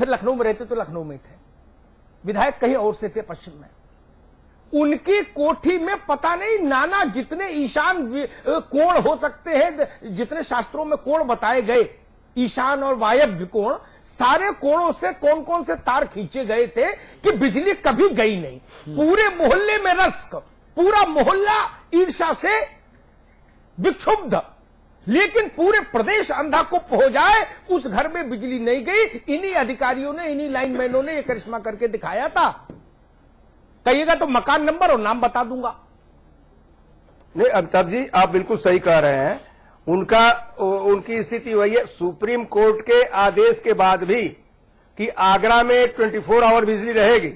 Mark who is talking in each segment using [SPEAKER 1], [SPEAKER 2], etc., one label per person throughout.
[SPEAKER 1] फिर लखनऊ में रहते तो लखनऊ में थे, विधायक कहीं और से थे पश्चिम में। उनकी कोठी में पता नहीं नाना जितने ईशान कोण हो सकते हैं, जितने शास्त्रों में कोण बताए गए, ईशान और वायव्य कोण, सारे कोणों से कौन कौन से तार खींचे गए थे कि बिजली कभी गई नहीं। पूरे मोहल्ले में रश्क, पूरा मोहल्ला ईर्ष्या से विक्षुब्ध, लेकिन पूरे प्रदेश अंधा कुप हो जाए, उस घर में बिजली नहीं गई। इन्हीं अधिकारियों ने, इन्हीं लाइनमैनों ने यह करिश्मा करके दिखाया था। कहिएगा तो मकान नंबर और नाम बता दूंगा।
[SPEAKER 2] नहीं, अमिताभ जी आप बिल्कुल सही कह रहे हैं। उनकी स्थिति वही है, सुप्रीम कोर्ट के आदेश के बाद भी कि आगरा में 24 आवर बिजली रहेगी,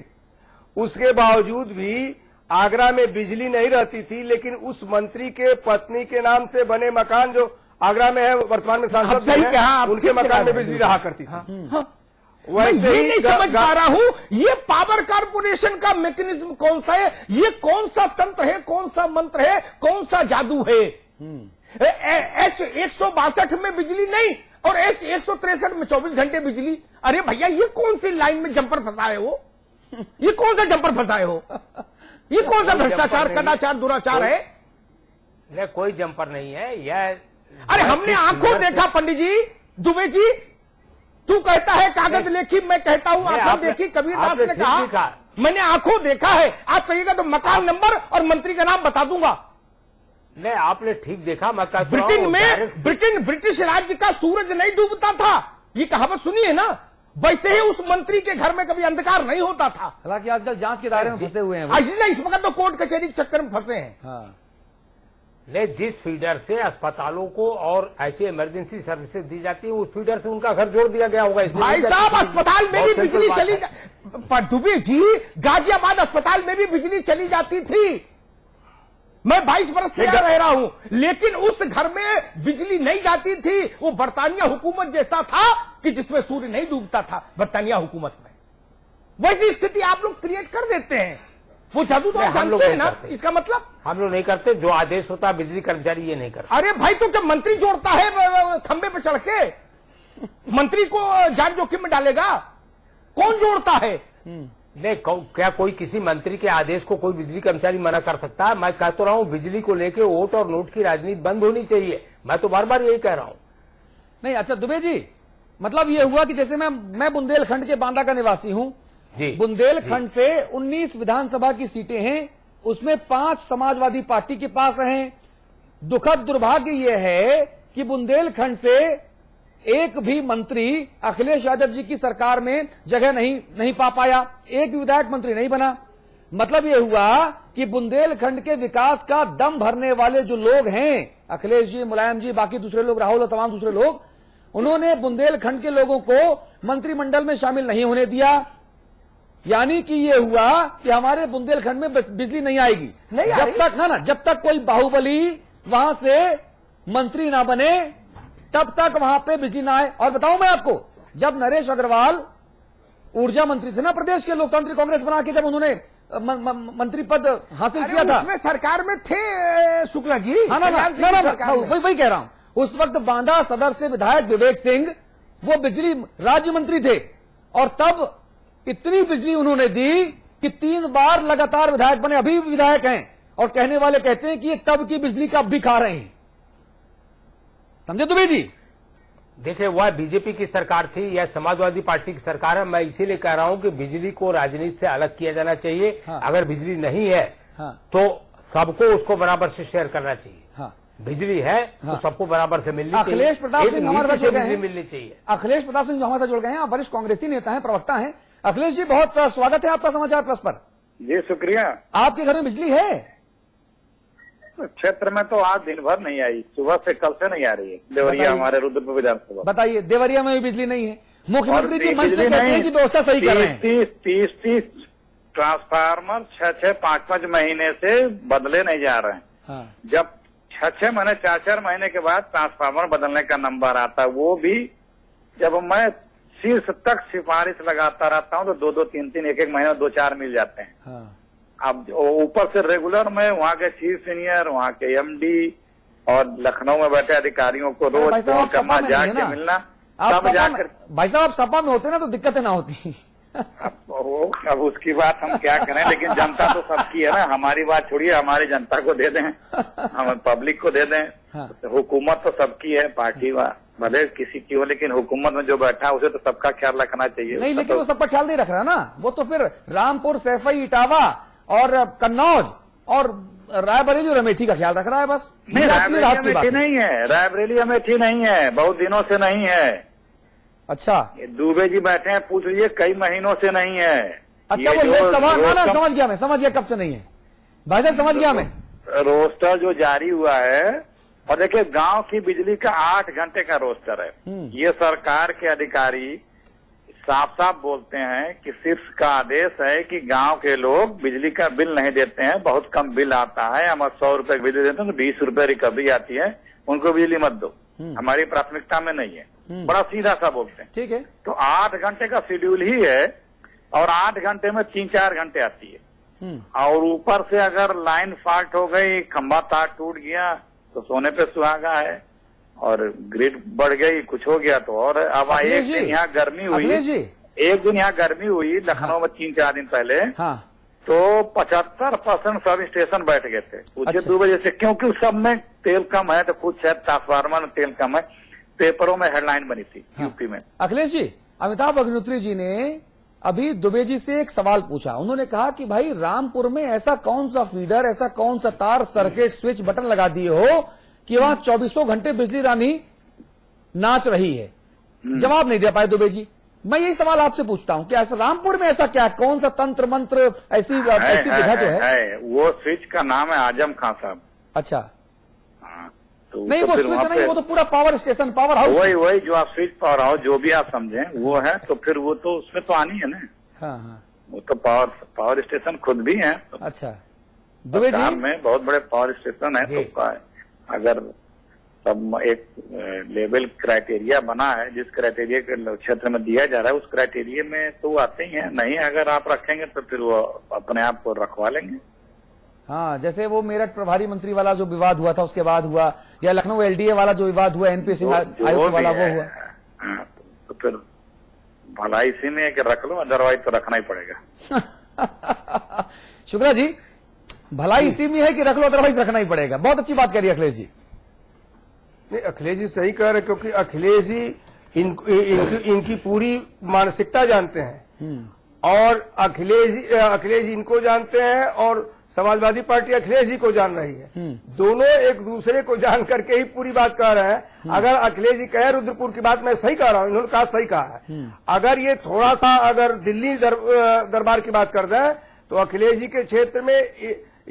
[SPEAKER 2] उसके बावजूद भी आगरा में बिजली नहीं रहती थी। लेकिन उस मंत्री के पत्नी के नाम से बने मकान जो आगरा में है, वर्तमान में सांसद हैं, उनके मकान में बिजली रहा करती थी।
[SPEAKER 1] वैसे ही नहीं समझ पा रहा हूं, ये पावर कारपोरेशन का मैकेनिज्म कौन सा है, ये कौन सा तंत्र है, कौन सा मंत्र है, कौन सा जादू है। H162 में बिजली नहीं और H163 में 24 घंटे बिजली। अरे भैया, ये कौन सी लाइन में जंपर फंसाए हो, ये कौन सा जंपर फंसाए हो, ये कौन सा भ्रष्टाचार, कदाचार, दुराचार है।
[SPEAKER 3] नहीं, कोई जंपर नहीं है यह।
[SPEAKER 1] अरे हमने आंखों देखा पंडित जी, दुबे जी, तू कहता है कागज लेखी, मैं कहता हूं आंखों देखी। कबीरदास ने कहा मैंने आंखों देखा है। आप कहिएगा तो मकान नंबर और मंत्री का नाम बता दूंगा।
[SPEAKER 3] नहीं, आपने ठीक देखा। मैं
[SPEAKER 1] ब्रिटिश राज्य का सूरज नहीं डूबता था, ये कहावत सुनी है ना। वैसे ही उस मंत्री के घर में कभी अंधकार नहीं होता था।
[SPEAKER 4] हालांकि आजकल जांच के दायरे में फंसे हुए हैं,
[SPEAKER 1] इसलिए इस वक्त तो कोर्ट कचहरी के चक्कर में फंसे हैं।
[SPEAKER 4] हाँ।
[SPEAKER 3] ले, जिस फीडर से अस्पतालों को और ऐसी इमरजेंसी सर्विसेज दी जाती है, उस फीडर से उनका घर जोड़ दिया गया होगा।
[SPEAKER 1] भाई साहब, अस्पताल में भी बिजली चली दुबे जी, गाजियाबाद अस्पताल में भी बिजली चली जाती थी। मैं 22 बरस से यहाँ रह रहा हूं, लेकिन उस घर में बिजली नहीं जाती थी। वो बरतानिया हुकूमत जैसा था कि जिसमें सूर्य नहीं डूबता था। बरतानिया हुकूमत में वैसी स्थिति आप लोग क्रिएट कर देते हैं। वो जादू तो हम लोग हैं ना, इसका मतलब
[SPEAKER 3] हम लोग नहीं करते। जो आदेश होता है बिजली कर्मचारी ये नहीं करते।
[SPEAKER 1] अरे भाई, तो जब मंत्री जोड़ता है खंबे पे चढ़ के, मंत्री को जान जोखिम में डालेगा, कौन जोड़ता है?
[SPEAKER 3] नहीं, क्या कोई किसी मंत्री के आदेश को कोई बिजली कर्मचारी मना कर सकता है? मैं कह तो रहा हूं, बिजली को लेके वोट और नोट की राजनीति बंद होनी चाहिए। मैं तो बार बार यही कह रहा हूं।
[SPEAKER 4] नहीं, अच्छा दुबे जी, मतलब ये हुआ कि जैसे मैं बुंदेलखंड के बांदा का निवासी हूं। बुंदेलखंड से 19 विधानसभा की सीटें हैं, उसमें 5 समाजवादी पार्टी के पास हैं। दुखद दुर्भाग्य यह है कि बुंदेलखंड से एक भी मंत्री अखिलेश यादव जी की सरकार में जगह नहीं पा पाया, एक भी विधायक मंत्री नहीं बना। मतलब यह हुआ कि बुंदेलखंड के विकास का दम भरने वाले जो लोग हैं, अखिलेश जी, मुलायम जी, बाकी दूसरे लोग, राहुल और तमाम दूसरे लोग, उन्होंने बुंदेलखंड के लोगों को मंत्रिमंडल में शामिल नहीं होने दिया। यानी कि ये हुआ कि हमारे बुंदेलखंड में बिजली नहीं आएगी जब तक कोई बाहुबली वहां से मंत्री ना बने, तब तक वहां पे बिजली ना आए। और बताऊं मैं आपको, जब नरेश अग्रवाल ऊर्जा मंत्री थे ना प्रदेश के, लोकतांत्रिक कांग्रेस बना के जब उन्होंने मंत्री पद हासिल किया था,
[SPEAKER 1] उसमें सरकार में थे शुक्ला जी।
[SPEAKER 4] हाँ ना, वही कह रहा हूं। उस वक्त बांदा सदर से विधायक विवेक सिंह वो बिजली राज्य मंत्री थे, और तब इतनी बिजली उन्होंने दी कि 3 बार लगातार विधायक बने, अभी भी विधायक हैं। और कहने वाले कहते हैं कि ये तब की बिजली का अब भी खा रहे हैं। समझे दुबे जी?
[SPEAKER 3] देखिए, वह बीजेपी की सरकार थी या समाजवादी पार्टी की सरकार है। मैं इसीलिए कह रहा हूं कि बिजली को राजनीति से अलग किया जाना चाहिए।
[SPEAKER 4] हाँ।
[SPEAKER 3] अगर बिजली नहीं है तो सबको उसको बराबर से शेयर करना चाहिए। बिजली है तो सबको बराबर से मिलनी चाहिए।
[SPEAKER 4] अखिलेश प्रताप सिंह हमारे साथ जुड़ गए हैं।
[SPEAKER 3] मिलनी चाहिए।
[SPEAKER 4] अखिलेश प्रताप सिंह हमारे साथ जुड़ गए हैं। आप वरिष्ठ कांग्रेसी नेता हैं, प्रवक्ता हैं। अखिलेश जी, बहुत स्वागत है आपका समाचार प्लस पर।
[SPEAKER 5] जी शुक्रिया।
[SPEAKER 4] आपके घर में बिजली है?
[SPEAKER 5] क्षेत्र में तो आज दिन भर नहीं आई, सुबह से कल से नहीं आ रही है। देवरिया हमारे रुद्रपुर विधानसभा।
[SPEAKER 4] बताइए, देवरिया में भी बिजली नहीं है। मुख्यमंत्री जी मंच से कहते हैं कि व्यवस्था सही कर रहे हैं।
[SPEAKER 5] 30 ट्रांसफार्मर 6-6, 5-5 महीने से बदले नहीं जा रहे हैं।
[SPEAKER 4] हाँ।
[SPEAKER 5] जब 6-6 महीने, 4-4 महीने के बाद ट्रांसफार्मर बदलने का नंबर आता है, वो भी जब मैं शीर्ष तक सिफारिश लगाता रहता हूँ तो 2-2, 3-3, 1-1 महीने में 2-4 मिल जाते हैं।
[SPEAKER 4] हाँ।
[SPEAKER 5] अब ऊपर से रेगुलर में वहाँ के चीफ सीनियर, वहाँ के एमडी और लखनऊ में बैठे अधिकारियों को रोज फोन करना, जाके मिलना।
[SPEAKER 4] आप
[SPEAKER 5] तब
[SPEAKER 4] सपा
[SPEAKER 5] जाकर
[SPEAKER 4] में, भाई साहब आप सपा में होते ना तो दिक्कतें ना होती।
[SPEAKER 5] अब उसकी बात हम क्या करें, लेकिन जनता तो सबकी है ना, हमारी बात छोड़िए, हमारी जनता को दे दें, हम पब्लिक को दे दें।
[SPEAKER 4] हाँ।
[SPEAKER 5] हुकूमत तो सबकी है, पार्टी भले किसी की हो, लेकिन हुकूमत में जो बैठा है उसे तो सबका ख्याल रखना चाहिए।
[SPEAKER 4] नहीं, लेकिन वो सबका ख्याल नहीं रख रहा ना, वो तो फिर रामपुर, सैफई, इटावा और कन्नौज और रायबरेली और अमेठी का ख्याल रख रहा है बस।
[SPEAKER 5] नहीं, रायबरेली अमेठी नहीं है, रायबरेली अमेठी नहीं है, बहुत दिनों से नहीं है।
[SPEAKER 4] अच्छा,
[SPEAKER 5] दुबे जी बैठे हैं, पूछ लीजिए, कई महीनों से नहीं है।
[SPEAKER 4] अच्छा, वो लोकसभा, ना समझ गया मैं, समझ गया कब से नहीं है भाई साहब, समझ गया मैं।
[SPEAKER 5] रोस्टर जो जारी हुआ है, और देखिए गांव की बिजली का 8 घंटे का रोस्टर है। ये सरकार के अधिकारी साफ साफ बोलते हैं कि सिर्फ का आदेश है कि गांव के लोग बिजली का बिल नहीं देते हैं, बहुत कम बिल आता है, हम 100 रुपए बिजली देते हैं तो 20 रुपए रिकवरी आती है, उनको बिजली मत दो, हमारी प्राथमिकता में नहीं है। बड़ा सीधा सा बोलते हैं।
[SPEAKER 4] ठीक है,
[SPEAKER 5] तो 8 घंटे का शेड्यूल ही है, और 8 घंटे में 3-4 घंटे आती है। और ऊपर से अगर लाइन फाल्ट हो गई, खंभा तार टूट गया तो सोने पे सुहागा है, और ग्रिड बढ़ गई, कुछ हो गया तो और। अब एक दिन यहाँ गर्मी हुई, एक दिन यहाँ गर्मी हुई लखनऊ में 3-4 दिन पहले,
[SPEAKER 4] हाँ,
[SPEAKER 5] तो 75% सब स्टेशन बैठ गए थे। पूछे 2 बजे से, क्योंकि उस सब में तेल कम है, तो कुछ शायद ट्रांसफार्मर में तेल कम है, पेपरों में हेडलाइन बनी थी यूपी में।
[SPEAKER 4] अखिलेश जी, अमिताभ अग्निहोत्री जी ने अभी दुबे जी से एक सवाल पूछा, उन्होंने कहा कि भाई रामपुर में ऐसा कौन सा फीडर, ऐसा कौन सा तार, सर्किट, स्विच, बटन लगा दिए हो कि वहां 24 घंटे बिजली रानी नाच रही है। जवाब नहीं दे पाए दुबे जी। मैं यही सवाल आपसे पूछता हूं कि ऐसा रामपुर में ऐसा क्या, कौन सा तंत्र मंत्र, ऐसी जगह जो है?
[SPEAKER 5] वो स्विच का नाम है आजम खान साहब।
[SPEAKER 4] अच्छा,
[SPEAKER 5] तो
[SPEAKER 4] नहीं, वो स्विच नहीं, वो तो पूरा पावर स्टेशन, पावर हाउस।
[SPEAKER 5] वही जो आप स्विच पावर हाउस जो भी आप समझें वो है, तो फिर वो तो उसमें तो आनी है ना।
[SPEAKER 4] हाँ हाँ,
[SPEAKER 5] वो तो पावर स्टेशन खुद भी है।
[SPEAKER 4] अच्छा, दुबे जी
[SPEAKER 5] में बहुत बड़े पावर स्टेशन है, तो अगर सब एक लेवल क्राइटेरिया बना है, जिस क्राइटेरिया के क्षेत्र में दिया जा रहा है उस क्राइटेरिया में तो आते ही हैं। नहीं अगर आप रखेंगे तो फिर वो अपने आप को रखवा लेंगे।
[SPEAKER 4] हाँ, जैसे वो मेरठ प्रभारी मंत्री वाला जो विवाद हुआ था उसके बाद हुआ, या लखनऊ एलडीए वाला जो विवाद हुआ, एनपी सिंह आयुक्त वाला वो हुआ।
[SPEAKER 5] तो फिर भलाई इसी में कि रख लो, अदरवाइज तो रखना ही पड़ेगा।
[SPEAKER 4] शुक्ला जी, भलाई इसी में है कि रख लो, अदरवाइज रखना ही पड़ेगा। बहुत अच्छी बात करी अखिलेश जी।
[SPEAKER 2] नहीं, अखिलेश जी सही कह रहे, क्योंकि अखिलेश जी इनकी पूरी मानसिकता जानते हैं, और अखिलेश जी इनको जानते हैं, और समाजवादी पार्टी अखिलेश जी को जान रही है। दोनों एक दूसरे को जान करके ही पूरी बात कह रहे हैं। अगर अखिलेश जी कहे रुद्रपुर की बात, मैं सही कह रहा हूं, इन्होंने कहा सही कहा है। अगर ये थोड़ा सा अगर दिल्ली दरबार की बात कर दें, तो अखिलेश जी के क्षेत्र में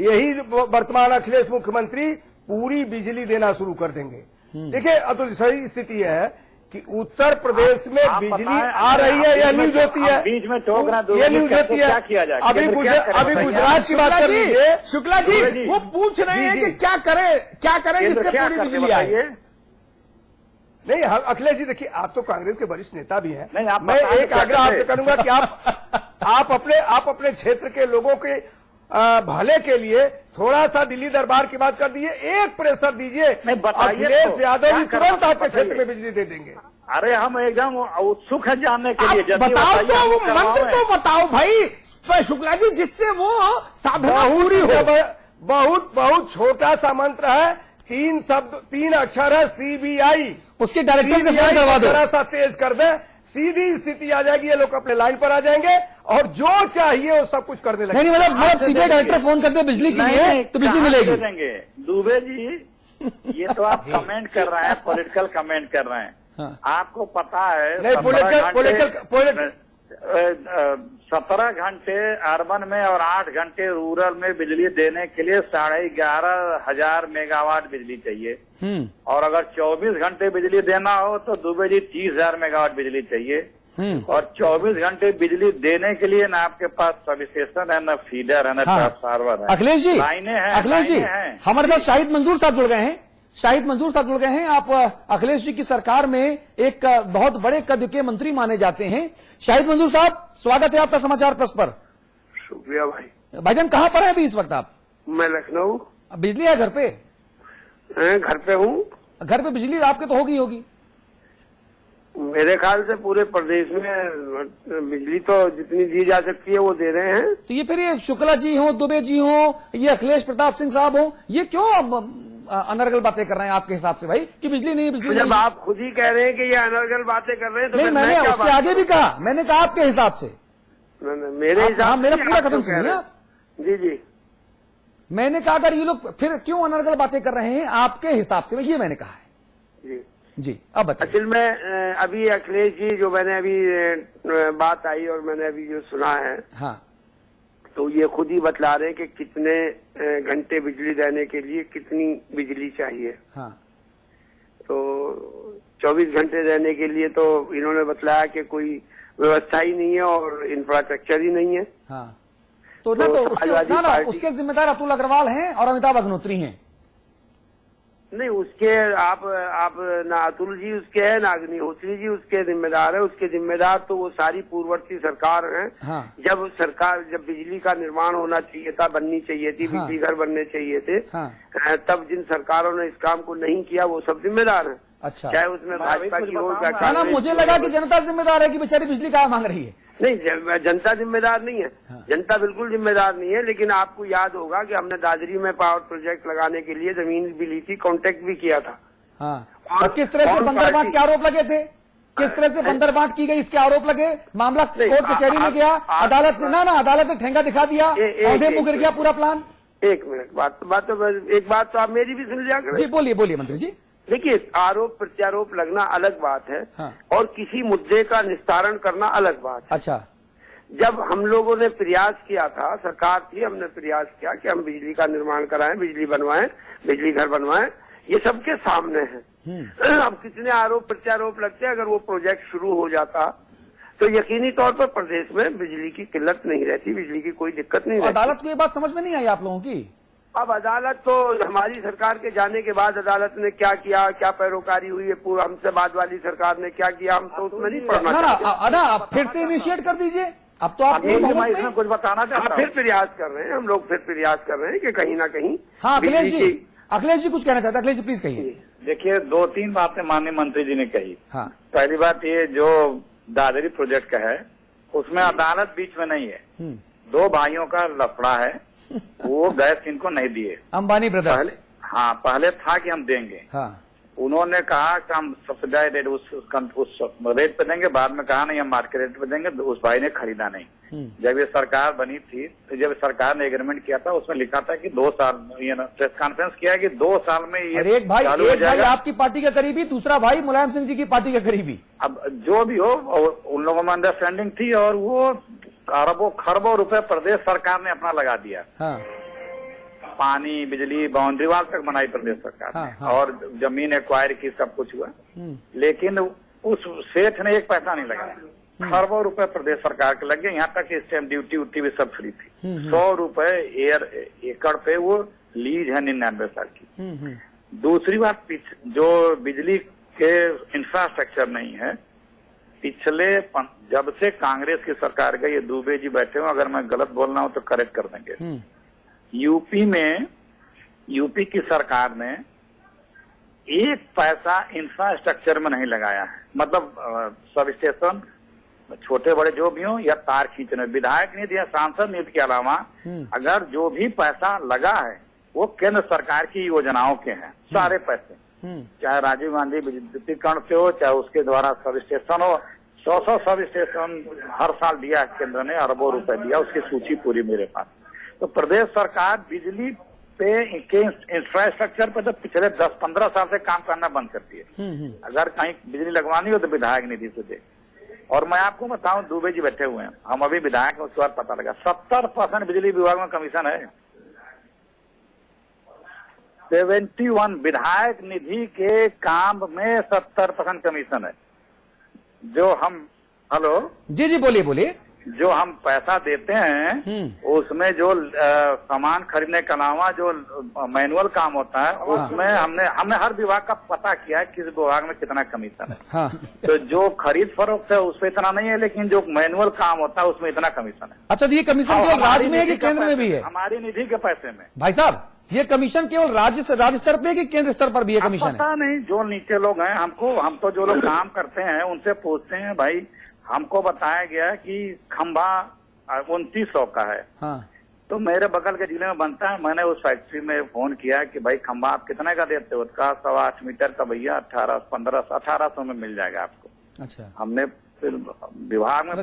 [SPEAKER 2] यही वर्तमान अखिलेश मुख्यमंत्री पूरी बिजली देना शुरू कर देंगे। देखिए, अतुल, सही स्थिति है कि उत्तर प्रदेश में बिजली आ रही है, यह न्यूज होती है,
[SPEAKER 5] बीच में टोक रहा,
[SPEAKER 2] ये न्यूज होती है।
[SPEAKER 5] क्या किया जाए?
[SPEAKER 2] अभी गुजरात की बात कर लीजिए।
[SPEAKER 1] शुक्ला जी, वो पूछ रहे हैं कि क्या करें जिससे पूरी बिजली आए।
[SPEAKER 2] नहीं, अखिलेश जी देखिए, आप तो कांग्रेस के वरिष्ठ नेता भी हैं।
[SPEAKER 5] मैं
[SPEAKER 2] एक आग्रह आपसे करूंगा कि आप अपने क्षेत्र के लोगों के भले के लिए थोड़ा सा दिल्ली दरबार की बात कर दीजिए, एक प्रेशर दीजिए, अखिलेश यादव जी तुरंत आपके क्षेत्र में बिजली दे देंगे।
[SPEAKER 5] अरे हम एकदम उत्सुक है जानने के लिए।
[SPEAKER 1] बताओ तो, वो मंत्र तो बताओ भाई शुक्ला जी, जिससे वो साधना पूरी हो।
[SPEAKER 2] बहुत छोटा सा मंत्र है, 3 अक्षर है, CBI।
[SPEAKER 4] उसके डायरेक्टर से फोन करवा दो,
[SPEAKER 2] थोड़ा सा तेज कर दे, सीधी स्थिति आ जाएगी, ये लोग अपने लाइन पर आ जाएंगे और जो चाहिए वो सब कुछ करने लगेंगे।
[SPEAKER 4] नहीं, मतलब सीबीआई डायरेक्टर फोन करते बिजली के लिए तो बिजली मिलेगी।
[SPEAKER 5] दुबे जी, ये तो आप कमेंट कर रहे हैं, पॉलिटिकल कमेंट कर रहे हैं। हाँ। आपको पता है,
[SPEAKER 2] नहीं, पॉलिटिकल
[SPEAKER 5] 17 घंटे अर्बन में और 8 घंटे रूरल में बिजली देने के लिए 11,500 मेगावाट बिजली चाहिए। और अगर 24 घंटे बिजली देना हो तो दुबे जी 30,000 मेगावाट बिजली चाहिए। और 24 घंटे बिजली देने के लिए ना आपके पास सबस्टेशन है, ना फीडर है, ना ट्रांसफार्मर है।
[SPEAKER 4] अखिलेश जी,
[SPEAKER 5] लाइनें हैं,
[SPEAKER 4] अखिलेश जी हमारे साथ शाहिद मंजूर साहब जुड़ गए हैं। शाहिद मंजूर साहब जुड़ गए हैं। आप अखिलेश जी की सरकार में एक बहुत बड़े कद के मंत्री माने जाते हैं। शाहिद मंजूर साहब, स्वागत है आपका समाचार प्लस पर।
[SPEAKER 6] शुक्रिया भाई।
[SPEAKER 4] भाईजान कहाँ पर है अभी इस वक्त आप?
[SPEAKER 6] मैं लखनऊ।
[SPEAKER 4] बिजली है घर पे?
[SPEAKER 6] घर पे हूँ।
[SPEAKER 4] घर पे बिजली आपके तो होगी
[SPEAKER 6] मेरे ख्याल से पूरे प्रदेश में बिजली तो जितनी दी जा सकती है वो दे रहे हैं।
[SPEAKER 4] तो ये फिर ये शुक्ला जी हो, दुबे जी हो, ये अखिलेश प्रताप सिंह साहब हो, ये क्यों अब अनर्गल बातें कर रहे हैं आपके हिसाब से भाई कि बिजली नहीं, बिजली
[SPEAKER 6] तो जब
[SPEAKER 4] नहीं?
[SPEAKER 6] आप खुद ही कह रहे हैं कि ये अनर्गल बातें कर रहे हैं तो
[SPEAKER 4] नहीं,
[SPEAKER 6] फिर
[SPEAKER 4] मैंने
[SPEAKER 6] मैं क्या
[SPEAKER 4] उसके आगे भी कहा, मैंने कहा आपके हिसाब से।
[SPEAKER 6] मेरे
[SPEAKER 4] आप-
[SPEAKER 6] हिसाब
[SPEAKER 4] हाँ, मेरा
[SPEAKER 6] से
[SPEAKER 4] पूरा
[SPEAKER 6] आप
[SPEAKER 4] कथन
[SPEAKER 6] जो कह
[SPEAKER 4] सुनिए
[SPEAKER 6] रहे हैं।
[SPEAKER 4] आप।
[SPEAKER 6] जी जी।
[SPEAKER 4] मैंने कहा अगर ये लोग फिर क्यों अनर्गल बातें कर रहे हैं आपके हिसाब से, ये मैंने कहा है।
[SPEAKER 6] जी
[SPEAKER 4] जी, अब बताइए।
[SPEAKER 6] असल में अभी अखिलेश जी जो मैंने अभी बात आई और मैंने अभी जो सुना है
[SPEAKER 4] हाँ,
[SPEAKER 6] तो ये खुद ही बतला रहे हैं कि कितने घंटे बिजली देने के लिए कितनी बिजली चाहिए।
[SPEAKER 4] हाँ,
[SPEAKER 6] तो 24 घंटे देने के लिए तो इन्होंने बतलाया कि कोई व्यवस्था ही नहीं है और इंफ्रास्ट्रक्चर ही नहीं है।
[SPEAKER 4] हाँ। तो ना, तो उसके
[SPEAKER 6] समाजवादी
[SPEAKER 4] ना
[SPEAKER 6] पार्टी-
[SPEAKER 4] उसके जिम्मेदार अतुल अग्रवाल हैं और अमिताभ अग्निहोत्री हैं।
[SPEAKER 6] नहीं, उसके आप ना अतुल जी उसके है ना अग्निहोत्री जी उसके जिम्मेदार है। उसके जिम्मेदार तो वो सारी पूर्ववर्ती सरकार है।
[SPEAKER 4] हाँ।
[SPEAKER 6] जब बिजली का निर्माण होना चाहिए था, बननी चाहिए थी,
[SPEAKER 4] हाँ।
[SPEAKER 6] बिजली घर बनने चाहिए थे,
[SPEAKER 4] हाँ।
[SPEAKER 6] तब जिन सरकारों ने इस काम को नहीं किया वो सब जिम्मेदार है।
[SPEAKER 4] अच्छा,
[SPEAKER 6] चाहे उसमें भाजपा की हो या
[SPEAKER 4] ना
[SPEAKER 6] कांग्रेस
[SPEAKER 4] मुझे
[SPEAKER 6] की
[SPEAKER 4] लगा
[SPEAKER 6] हो।
[SPEAKER 4] कि जनता जिम्मेदार है कि बेचारी बिजली कहाँ मांग रही है।
[SPEAKER 6] नहीं, जनता जिम्मेदार नहीं है। जनता बिल्कुल जिम्मेदार नहीं है, लेकिन आपको याद होगा कि हमने दादरी में पावर प्रोजेक्ट लगाने के लिए जमीन भी ली थी, कॉन्ट्रैक्ट भी किया था।
[SPEAKER 4] हाँ, और किस तरह से बंदरबांट के आरोप लगे थे, किस तरह से बंदरबांट की गई इसके आरोप लगे। मामला कोर्ट कचहरी में गया, अदालत ने अदालत ने ठेंगा दिखा दिया, औंधे मुँह गिर गया पूरा प्लान।
[SPEAKER 6] एक मिनट, एक बात तो आप मेरी भी सुन लिया करें।
[SPEAKER 4] जी बोलिए, बोलिए मंत्री जी।
[SPEAKER 6] देखिए, आरोप प्रत्यारोप लगना अलग बात है।
[SPEAKER 4] हाँ।
[SPEAKER 6] और किसी मुद्दे का निस्तारण करना अलग बात है।
[SPEAKER 4] अच्छा,
[SPEAKER 6] जब हम लोगों ने प्रयास किया था, सरकार थी, हमने प्रयास किया कि हम बिजली का निर्माण कराएं, बिजली बनवाएं, बिजली घर बनवाएं, ये सबके सामने है। अब कितने आरोप प्रत्यारोप लगते हैं, अगर वो प्रोजेक्ट शुरू हो जाता तो यकीनी तौर पर प्रदेश में बिजली की किल्लत नहीं रहती, बिजली की कोई दिक्कत नहीं रहती।
[SPEAKER 4] अदालत को ये बात समझ में नहीं आई आप लोगों की?
[SPEAKER 6] अब अदालत तो हमारी सरकार के जाने के बाद अदालत ने क्या किया, क्या पैरोकारी हुई है, पूरा हमसे बाद वाली सरकार ने क्या किया, हम तो उसमें नहीं पढ़ना चाहते।
[SPEAKER 4] ना आप फिर से इनिशिएट कर दीजिए। अब तो आप
[SPEAKER 5] इसमें कुछ बताना चाहता हूँ।
[SPEAKER 6] फिर प्रयास कर रहे हैं, हम लोग फिर प्रयास कर रहे हैं कि कहीं ना कहीं।
[SPEAKER 4] हाँ, अखिलेश
[SPEAKER 6] बिजली
[SPEAKER 4] जी, अखिलेश जी कुछ कहना चाहते हैं। अखिलेश जी प्लीज कहिए।
[SPEAKER 5] देखिए, 2-3 बातें माननीय मंत्री जी ने कही।
[SPEAKER 4] हाँ,
[SPEAKER 5] पहली बात ये जो दादरी प्रोजेक्ट का है उसमें अदालत बीच में नहीं है। 2 भाइयों का लफड़ा है, वो गैस इनको नहीं दिए।
[SPEAKER 4] अंबानी ब्रदर्स।
[SPEAKER 5] पहले था कि हम देंगे।
[SPEAKER 4] हाँ,
[SPEAKER 5] उन्होंने कहा कि हम सब्सिडाइज रेट उस रेट पे देंगे, बाद में कहा नहीं हम मार्केट रेट पे देंगे, उस भाई ने खरीदा नहीं। जब ये सरकार बनी थी तो जब सरकार ने एग्रीमेंट किया था उसमें लिखा था कि 2 साल, ये ना प्रेस कॉन्फ्रेंस किया कि 2 साल में ये
[SPEAKER 4] एक भाई
[SPEAKER 5] चालू हो जाएगा।
[SPEAKER 4] आपकी पार्टी का करीबी, दूसरा भाई मुलायम सिंह जी की पार्टी का करीबी।
[SPEAKER 5] अब जो भी हो, उन लोगों में अंडरस्टैंडिंग थी और वो अरबों खरबों रुपए प्रदेश सरकार ने अपना लगा दिया।
[SPEAKER 4] हाँ,
[SPEAKER 5] पानी, बिजली, बाउंड्री वाल तक बनाई प्रदेश सरकार ने।
[SPEAKER 4] हाँ।
[SPEAKER 5] और जमीन एक्वायर की, सब कुछ हुआ, लेकिन उस सेठ ने एक पैसा नहीं लगाया। खरबों रुपए प्रदेश सरकार के लगे। यहाँ तक इस टाइम ड्यूटी उटी भी सब फ्री थी। 100 रुपए एकड़ पे वो लीज है 99 साल की। दूसरी बात, जो बिजली के इंफ्रास्ट्रक्चर नहीं है, पिछले जब से कांग्रेस की सरकार का, ये दुबे जी बैठे हो, अगर मैं गलत बोल रहा हूं तो करेक्ट कर देंगे। यूपी की सरकार ने 1 पैसा इंफ्रास्ट्रक्चर में नहीं लगाया है। मतलब सब स्टेशन छोटे बड़े जो भी हो या तार खींचने, विधायक निधि या सांसद निधि के अलावा अगर जो भी पैसा लगा है वो केंद्र सरकार की योजनाओं के हैं, सारे पैसे। चाहे राजीव गांधी विद्युतीकरण से हो, चाहे उसके द्वारा सब स्टेशन हो, 100 सब स्टेशन हर साल दिया है केंद्र ने, अरबों रुपए दिया, उसकी सूची पूरी मेरे पास। तो प्रदेश सरकार बिजली पे के इंफ्रास्ट्रक्चर पे तो पिछले 10-15 साल से काम करना बंद करती है। अगर कहीं बिजली लगवानी हो तो विधायक निधि से दे। और मैं आपको बताऊं, दुबे जी बैठे हुए हैं, हम अभी विधायक हैं, उसके बाद पता लगा 70% बिजली विभाग में कमीशन है। 71 विधायक निधि के काम में 70% कमीशन है। जो हम
[SPEAKER 4] जी जी बोलिए बोलिए।
[SPEAKER 5] जो हम पैसा देते हैं उसमें जो सामान खरीदने के अलावा जो मैनुअल काम होता है उसमें हमने हर विभाग का पता किया है किस विभाग में कितना कमीशन है।
[SPEAKER 4] हाँ।
[SPEAKER 5] तो जो खरीद फरोख्त है उस पर इतना नहीं है, लेकिन जो मैनुअल काम होता है उसमें इतना कमीशन है।
[SPEAKER 4] अच्छा, तो ये कमीशन केवल राज्य में है कि केंद्र में भी है?
[SPEAKER 5] हमारी निधि के पैसे में।
[SPEAKER 4] भाई साहब, ये कमीशन केवल राज्य स्तर पे कि केंद्र स्तर पर भी ये
[SPEAKER 5] अब
[SPEAKER 4] कमीशन है?
[SPEAKER 5] पता नहीं, जो नीचे लोग हैं हम तो जो लोग काम करते हैं उनसे पूछते हैं, भाई हमको बताया गया कि खंभा 2900 का है।
[SPEAKER 4] हाँ।
[SPEAKER 5] तो मेरे बगल के जिले में बनता है, मैंने उस फैक्ट्री में फोन किया कि भाई खंभा आप कितने का देते हो? उसका 8.25 मीटर का भैया 1800 में मिल जाएगा आपको।
[SPEAKER 4] अच्छा।
[SPEAKER 5] हमने फिर विभाग में